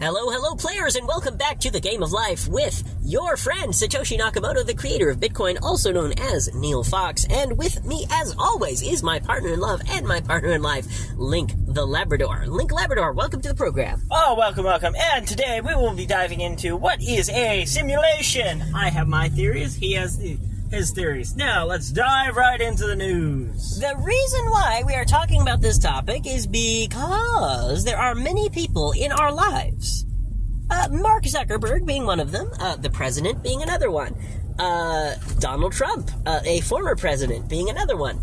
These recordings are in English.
Hello, players, and welcome back to the Game of Life with your friend, Satoshi Nakamoto, the creator of Bitcoin, also known as Neil Fox. And with me, as always, is my partner in love and my partner in life, Link the Labrador. Link Labrador, welcome to the program. Oh, welcome. And today we will be diving into what is a simulation. I have my theories, he has his theories. Now, let's dive right into the news. The reason why we are talking about this topic is because there are many people in our lives. Mark Zuckerberg being one of them, the president being another one, Donald Trump, a former president, being another one,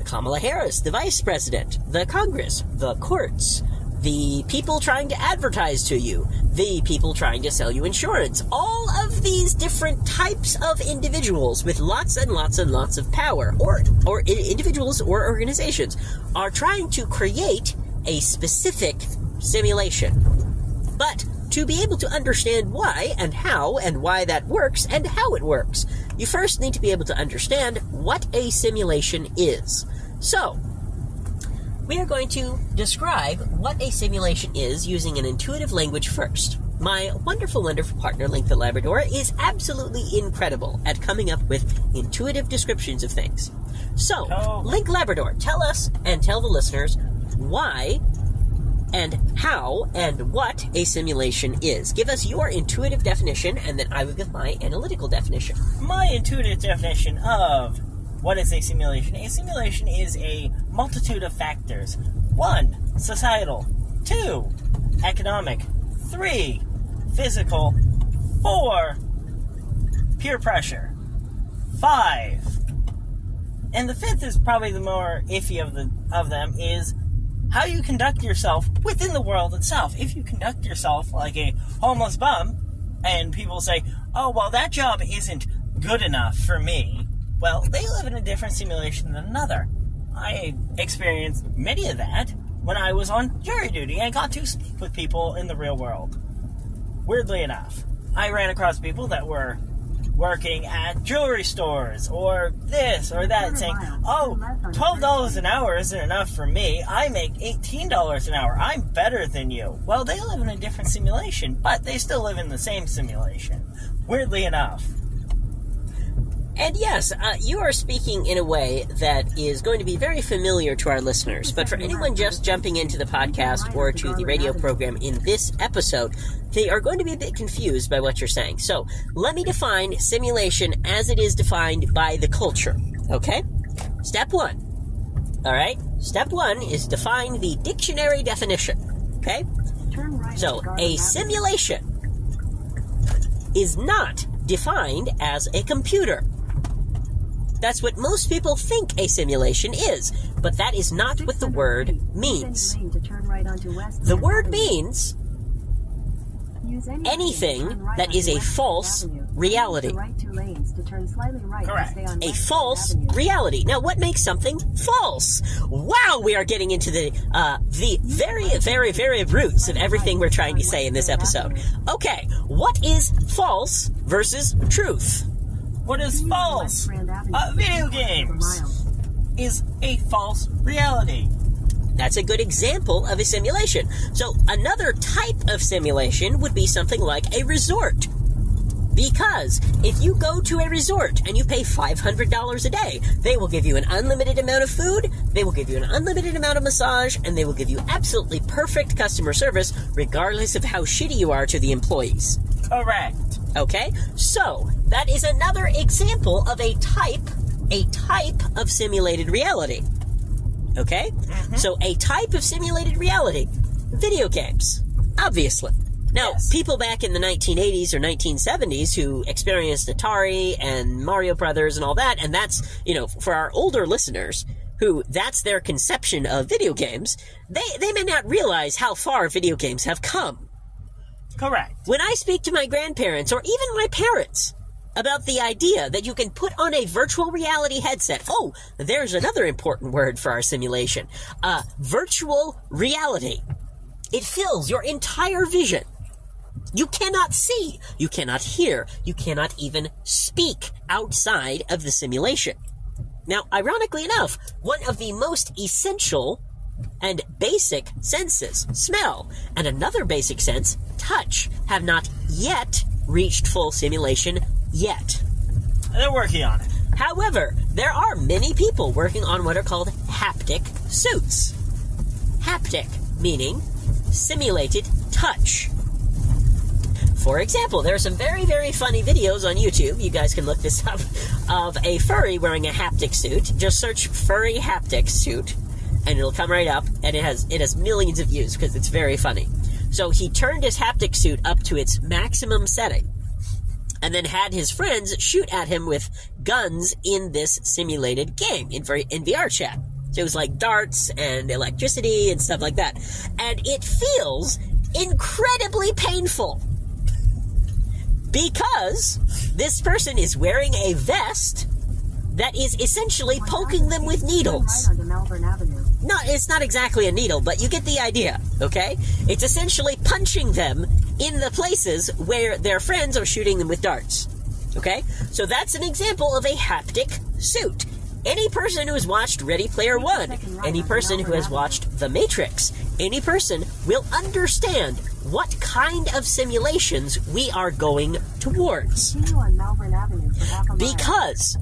Kamala Harris, the vice president, the Congress, the courts, the people trying to advertise to you, the people trying to sell you insurance. All of these different types of individuals with lots and lots and lots of power, or individuals or organizations, are trying to create a specific simulation. But to be able to understand why and how and why that works and how it works, you first need to be able to understand what a simulation is. So, we are going to describe what a simulation is using an intuitive language first. My wonderful, wonderful partner, Link the Labrador, is absolutely incredible at coming up with intuitive descriptions of things. So, Link Labrador, tell us and tell the listeners why and how and what a simulation is. Give us your intuitive definition, and then I will give my analytical definition. My intuitive definition of what is a simulation? A simulation is a multitude of factors. 1, societal. 2, economic. 3, physical. 4, peer pressure. 5, and the 5th is probably the more iffy of them, is how you conduct yourself within the world itself. If you conduct yourself like a homeless bum, and people say, oh, well, that job isn't good enough for me, well, they live in a different simulation than another. I experienced many of that when I was on jury duty and got to speak with people in the real world. Weirdly enough, I ran across people that were working at jewelry stores or this or that, saying, oh, $12 an hour isn't enough for me. I make $18 an hour. I'm better than you. Well, they live in a different simulation, but they still live in the same simulation. Weirdly enough. And yes, you are speaking in a way that is going to be very familiar to our listeners. But for anyone just jumping into the podcast or to the radio program in this episode, they are going to be a bit confused by what you're saying. So let me define simulation as it is defined by the culture. Okay? Step 1. All right? Step 1 is define the dictionary definition. Okay? So a simulation is not defined as a computer. That's what most people think a simulation is, but that is not what the word means. The word means anything that is a false reality. Correct. A false reality. Now, what makes something false? Wow, we are getting into the very, very, very roots of everything we're trying to say in this episode. Okay, what is false versus truth? What is false? Video games is a false reality. That's a good example of a simulation. So another type of simulation would be something like a resort. Because if you go to a resort and you pay $500 a day, they will give you an unlimited amount of food, they will give you an unlimited amount of massage, and they will give you absolutely perfect customer service regardless of how shitty you are to the employees. Correct. Okay? So, that is another example of a type of simulated reality. Okay? Mm-hmm. So, a type of simulated reality. Video games. Obviously. Now, yes. People back in the 1980s or 1970s who experienced Atari and Mario Brothers and all that, and that's, for our older listeners, who that's their conception of video games, they may not realize how far video games have come. Correct. When I speak to my grandparents or even my parents about the idea that you can put on a virtual reality headset, oh, there's another important word for our simulation, virtual reality. It fills your entire vision. You cannot see, you cannot hear, you cannot even speak outside of the simulation. Now, ironically enough, one of the most essential and basic senses, smell, and another basic sense, touch, have not yet reached full simulation yet. They're working on it. However, there are many people working on what are called haptic suits. Haptic, meaning simulated touch. For example, there are some very, very funny videos on YouTube, you guys can look this up, of a furry wearing a haptic suit. Just search furry haptic suit, and it'll come right up, and it has millions of views because it's very funny. So he turned his haptic suit up to its maximum setting, and then had his friends shoot at him with guns in this simulated game, in VR chat. So it was like darts and electricity and stuff like that. And it feels incredibly painful, because this person is wearing a vest that is essentially poking them with needles. No, it's not exactly a needle, but you get the idea, okay? It's essentially punching them in the places where their friends are shooting them with darts, okay? So that's an example of a haptic suit. Any person who has watched Ready Player One, any person who has watched The Matrix, any person will understand what kind of simulations we are going towards. Because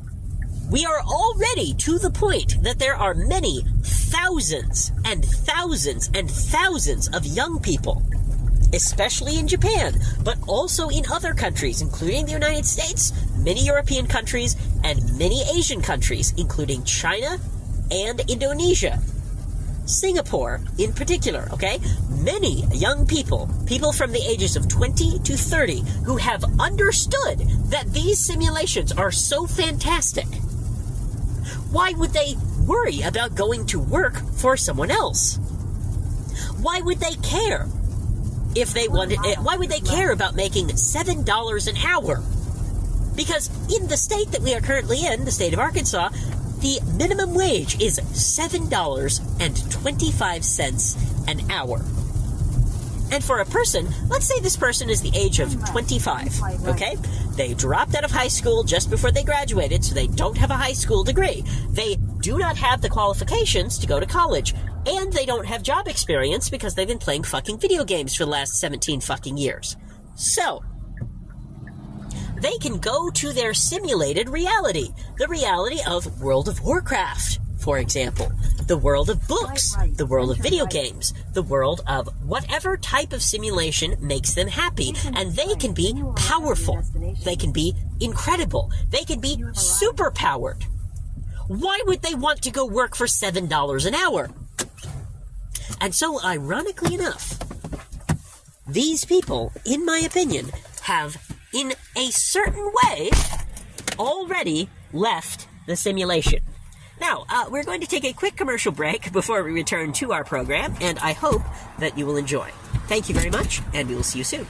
we are already to the point that there are many thousands and thousands and thousands of young people, especially in Japan, but also in other countries, including the United States, many European countries, and many Asian countries, including China and Indonesia. Singapore in particular, okay? Many young people from the ages of 20 to 30, who have understood that these simulations are so fantastic. Why would they worry about going to work for someone else? Why would they care if they wanted? Why would they care about making $7 an hour? Because in the state that we are currently in, the state of Arkansas, the minimum wage is $7.25 an hour. And for a person, let's say this person is the age of 25, okay? They dropped out of high school just before they graduated, so they don't have a high school degree. They do not have the qualifications to go to college. And they don't have job experience because they've been playing fucking video games for the last 17 fucking years. So they can go to their simulated reality. The reality of World of Warcraft, for example. The world of books. The world of video games. The world of whatever type of simulation makes them happy. And they can be powerful. They can be incredible. They can be super powered. Why would they want to go work for $7 an hour? And so, ironically enough, these people, in my opinion, have, in a certain way, already left the simulation. Now, we're going to take a quick commercial break before we return to our program, and I hope that you will enjoy. Thank you very much, and we will see you soon.